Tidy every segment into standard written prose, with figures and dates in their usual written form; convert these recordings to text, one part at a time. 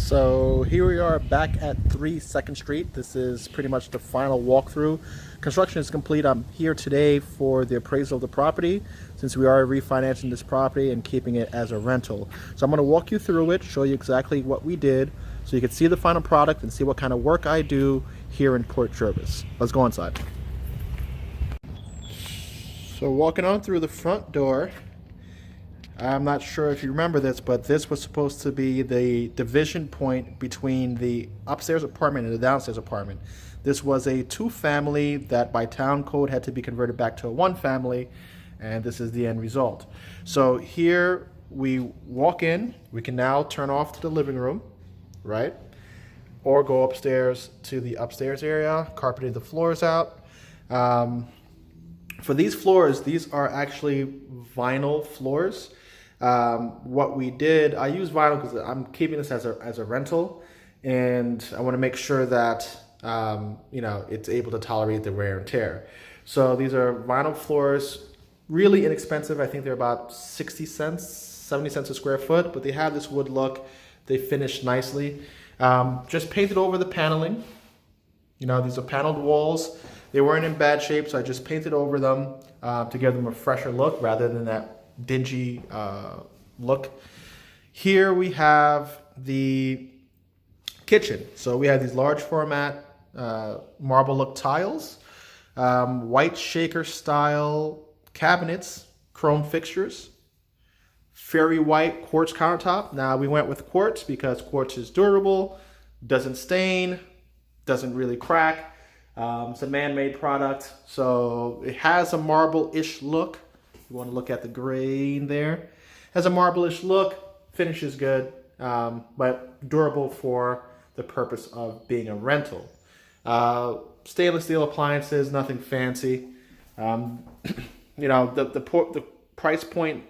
So here we are back at 3 2nd Street. This is pretty much the final walkthrough. Construction is complete. I'm here today for the appraisal of the property since we are refinancing this property and keeping it as a rental. So I'm going to walk you through it, show you exactly what we did so you can see the final product and see what kind of work I do here in Port Jervis. Let's go inside. So walking on through the front door, I'm not sure if you remember this, but this was supposed to be the division point between the upstairs apartment and the downstairs apartment. This was a two-family that by town code had to be converted back to a one-family, and this is the end result. So here we walk in, we can now turn off to the living room, right? Or go upstairs to the upstairs area, carpeted the floors out. For these floors, these are actually vinyl floors. What we did, I use vinyl because I'm keeping this as a rental, and I want to make sure that it's able to tolerate the wear and tear. So these are vinyl floors, really inexpensive. I think they're about 60 cents, 70 cents a square foot, but they have this wood look. They finish nicely. Just painted over the paneling. These are paneled walls. They weren't in bad shape, so I just painted over them to give them a fresher look rather than that dingy look. Here we have the kitchen. So we have these large format marble look tiles, white shaker style cabinets, chrome fixtures, fairy white quartz countertop. Now we went with quartz because quartz is durable, doesn't stain, doesn't really crack. It's a man-made product, so it has a marble-ish look. You want to look at the grain there. Has a marble-ish look, finish is good, but durable for the purpose of being a rental. Stainless steel appliances, nothing fancy. The price point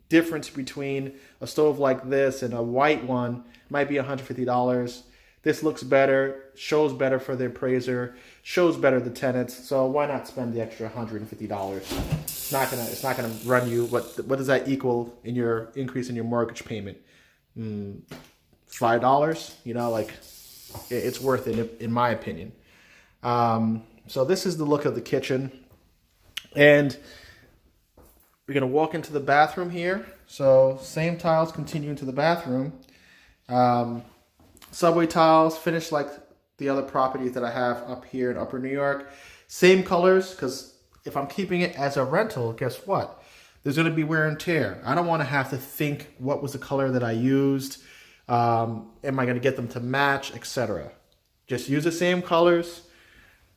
difference between a stove like this and a white one might be $150. This looks better, shows better for the appraiser, shows better the tenants. So why not spend the extra $150? It's not gonna run you. What does that equal in your increase in your mortgage payment? $5. It's worth it in my opinion. So this is the look of the kitchen, and we're gonna walk into the bathroom here. So same tiles continue into the bathroom. Subway tiles, finished like the other properties that I have up here in Upper New York. Same colors, because if I'm keeping it as a rental, guess what? There's going to be wear and tear. I don't want to have to think what was the color that I used. Am I going to get them to match, etc. Just use the same colors,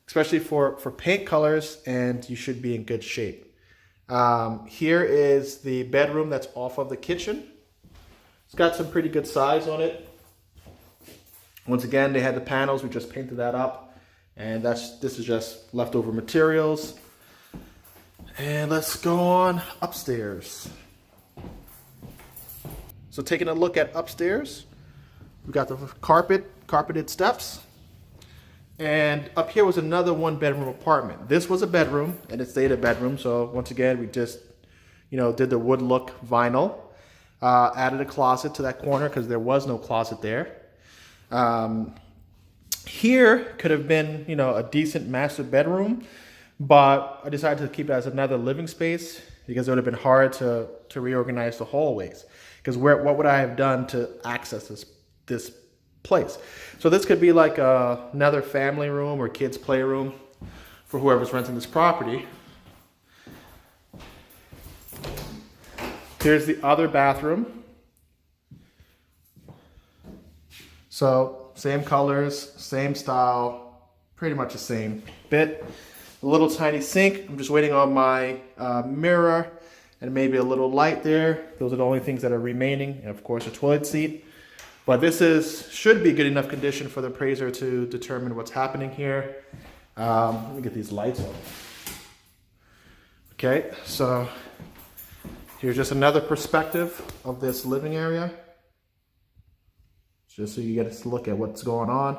especially for paint colors, and you should be in good shape. Here is the bedroom that's off of the kitchen. It's got some pretty good size on it. Once again, they had the panels. We just painted that up, and this is just leftover materials. And let's go on upstairs. So taking a look at upstairs, we got the carpeted steps, and up here was another one-bedroom apartment. This was a bedroom, and it stayed a bedroom. So once again, we just did the wood look vinyl, added a closet to that corner because there was no closet there. Here could have been, a decent master bedroom, but I decided to keep it as another living space because it would have been hard to reorganize the hallways. Because what would I have done to access this place? So this could be like another family room or kids' playroom for whoever's renting this property. Here's the other bathroom. So same colors, same style, pretty much the same bit. A little tiny sink. I'm just waiting on my mirror and maybe a little light there. Those are the only things that are remaining, and of course a toilet seat. But this should be good enough condition for the appraiser to determine what's happening here. Let me get these lights on. Okay, so here's just another perspective of this living area, just so you get a look at what's going on.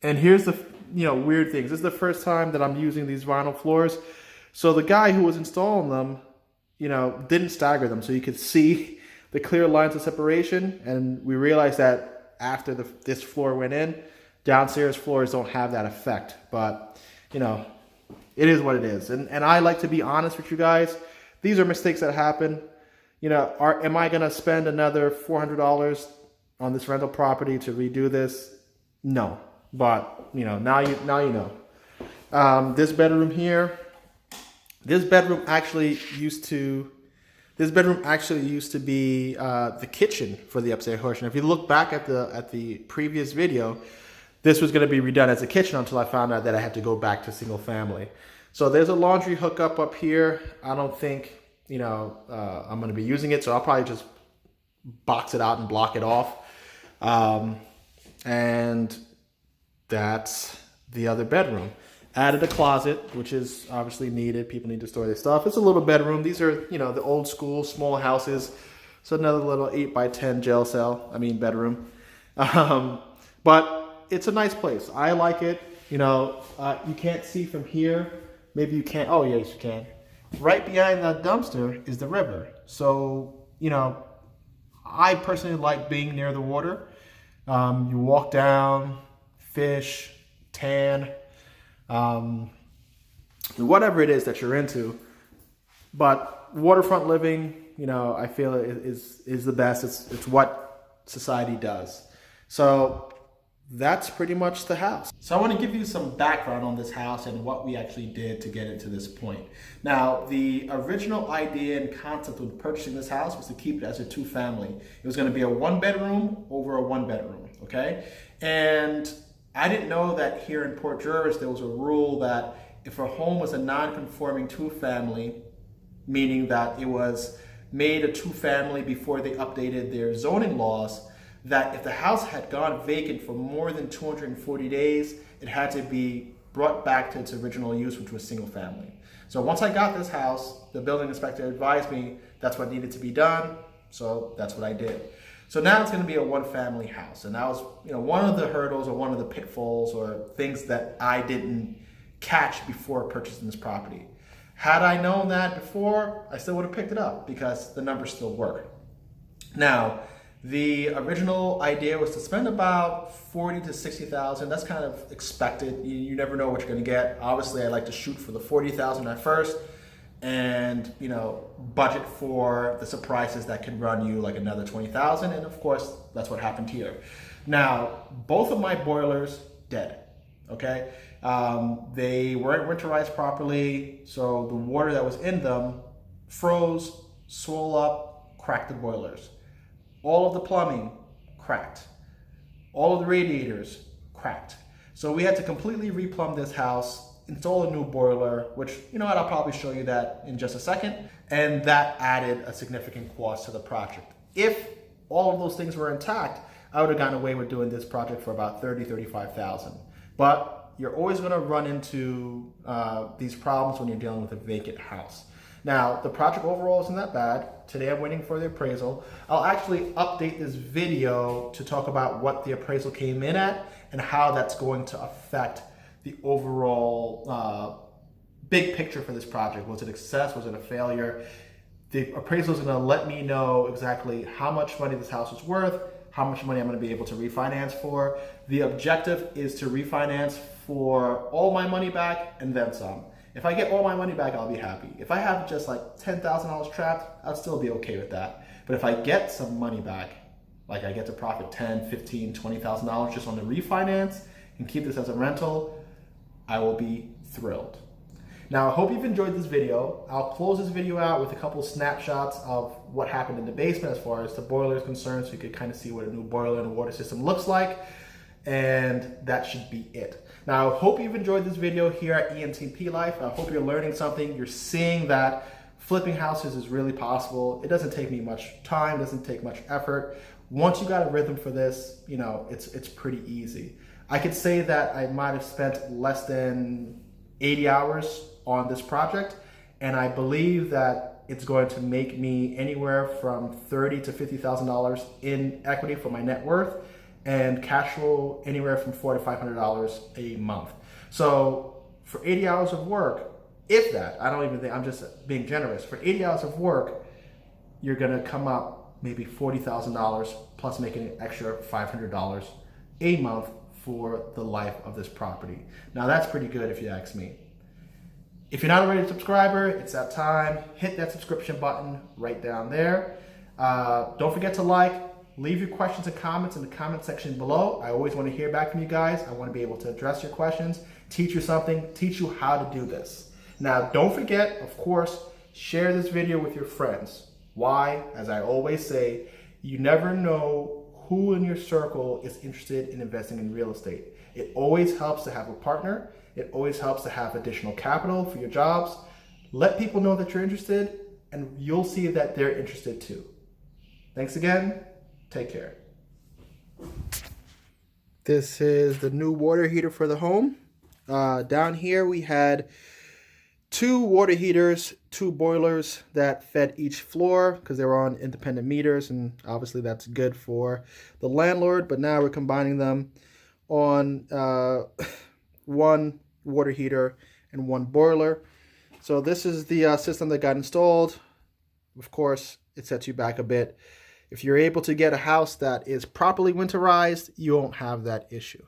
And here's the weird things. This is the first time that I'm using these vinyl floors. So the guy who was installing them, didn't stagger them, so you could see the clear lines of separation. And we realized that after this floor went in. Downstairs floors don't have that effect, but you know, it is what it is. And I like to be honest with you guys. These are mistakes that happen. You know, am I gonna spend another $400 on this rental property to redo this? No, but you know, now you know. This bedroom here, this bedroom actually used to be the kitchen for the upstairs portion. If you look back at the previous video, this was going to be redone as a kitchen until I found out that I had to go back to single family. So there's a laundry hookup up here. I don't think, you know, I'm going to be using it, so I'll probably just box it out and block it off. And that's the other bedroom. Added a closet, which is obviously needed. People need to store their stuff. It's a little bedroom. These are, you know, the old school small houses. So another little 8x10 jail cell. Bedroom. But it's a nice place. I like it. You know, you can't see from here. Maybe you can't. Oh, yes, you can. Right behind that dumpster is the river. So, you know, I personally like being near the water. You walk down, fish, tan, whatever it is that you're into. But waterfront living, you know, I feel is the best. It's what society does. So that's pretty much the house. So I want to give you some background on this house and what we actually did to get it to this point. Now, the original idea and concept of purchasing this house was to keep it as a two-family. It was going to be a one-bedroom over a one-bedroom, okay? And I didn't know that here in Port Jervis there was a rule that if a home was a non-conforming two-family, meaning that it was made a two-family before they updated their zoning laws, that if the house had gone vacant for more than 240 days, it had to be brought back to its original use, which was single family. So once I got this house, the building inspector advised me that's what needed to be done, so that's what I did. So now it's going to be a one-family house, and that was, you know, one of the hurdles or one of the pitfalls or things that I didn't catch before purchasing this property. Had I known that before, I still would have picked it up because the numbers still work. Now, the original idea was to spend about $40,000 to $60,000. That's kind of expected. You never know what you're going to get. Obviously, I like to shoot for the $40,000 at first, and you know, budget for the surprises that can run you like another $20,000. And of course, that's what happened here. Now, both of my boilers dead. Okay, they weren't winterized properly, so the water that was in them froze, swelled up, cracked the boilers. All of the plumbing cracked. All of the radiators cracked. So we had to completely replumb this house, install a new boiler, which, you know what, I'll probably show you that in just a second. And that added a significant cost to the project. If all of those things were intact, I would have gotten away with doing this project for about $30,000, $35,000. But you're always gonna run into these problems when you're dealing with a vacant house. Now, the project overall isn't that bad. Today I'm waiting for the appraisal. I'll actually update this video to talk about what the appraisal came in at and how that's going to affect the overall big picture for this project. Was it a success? Was it a failure? The appraisal is going to let me know exactly how much money this house is worth, how much money I'm going to be able to refinance for. The objective is to refinance for all my money back and then some. If I get all my money back, I'll be happy. If I have just like $10,000 trapped, I'll still be okay with that. But if I get some money back, like I get to profit $10,000, $15,000, $20,000 just on the refinance and keep this as a rental, I will be thrilled. Now, I hope you've enjoyed this video. I'll close this video out with a couple snapshots of what happened in the basement as far as the boiler is concerned, so you could kind of see what a new boiler and water system looks like. And that should be it. Now, I hope you've enjoyed this video here at ENTP Life. I hope you're learning something. You're seeing that flipping houses is really possible. It doesn't take me much time, doesn't take much effort. Once you got a rhythm for this, you know, it's pretty easy. I could say that I might have spent less than 80 hours on this project, and I believe that it's going to make me anywhere from $30,000 to $50,000 in equity for my net worth, and cash flow anywhere from $400 to $500 a month. So for 80 hours of work, if that, I don't even think, I'm just being generous, for 80 hours of work, you're gonna come up maybe $40,000 plus making an extra $500 a month for the life of this property. Now that's pretty good if you ask me. If you're not already a subscriber, it's that time. Hit that subscription button right down there. Don't forget to like, leave your questions and comments in the comment section below. I always want to hear back from you guys. I want to be able to address your questions, teach you something, teach you how to do this. Now, don't forget, of course, share this video with your friends. Why? As I always say, you never know who in your circle is interested in investing in real estate. It always helps to have a partner. It always helps to have additional capital for your jobs. Let people know that you're interested, and you'll see that they're interested too. Thanks again. Take care. This is the new water heater for the home. Down here we had 2 water heaters, 2 boilers that fed each floor because they were on independent meters, and obviously that's good for the landlord. But now we're combining them on 1 water heater and 1 boiler. So this is the system that got installed. Of course, it sets you back a bit. If you're able to get a house that is properly winterized, you won't have that issue.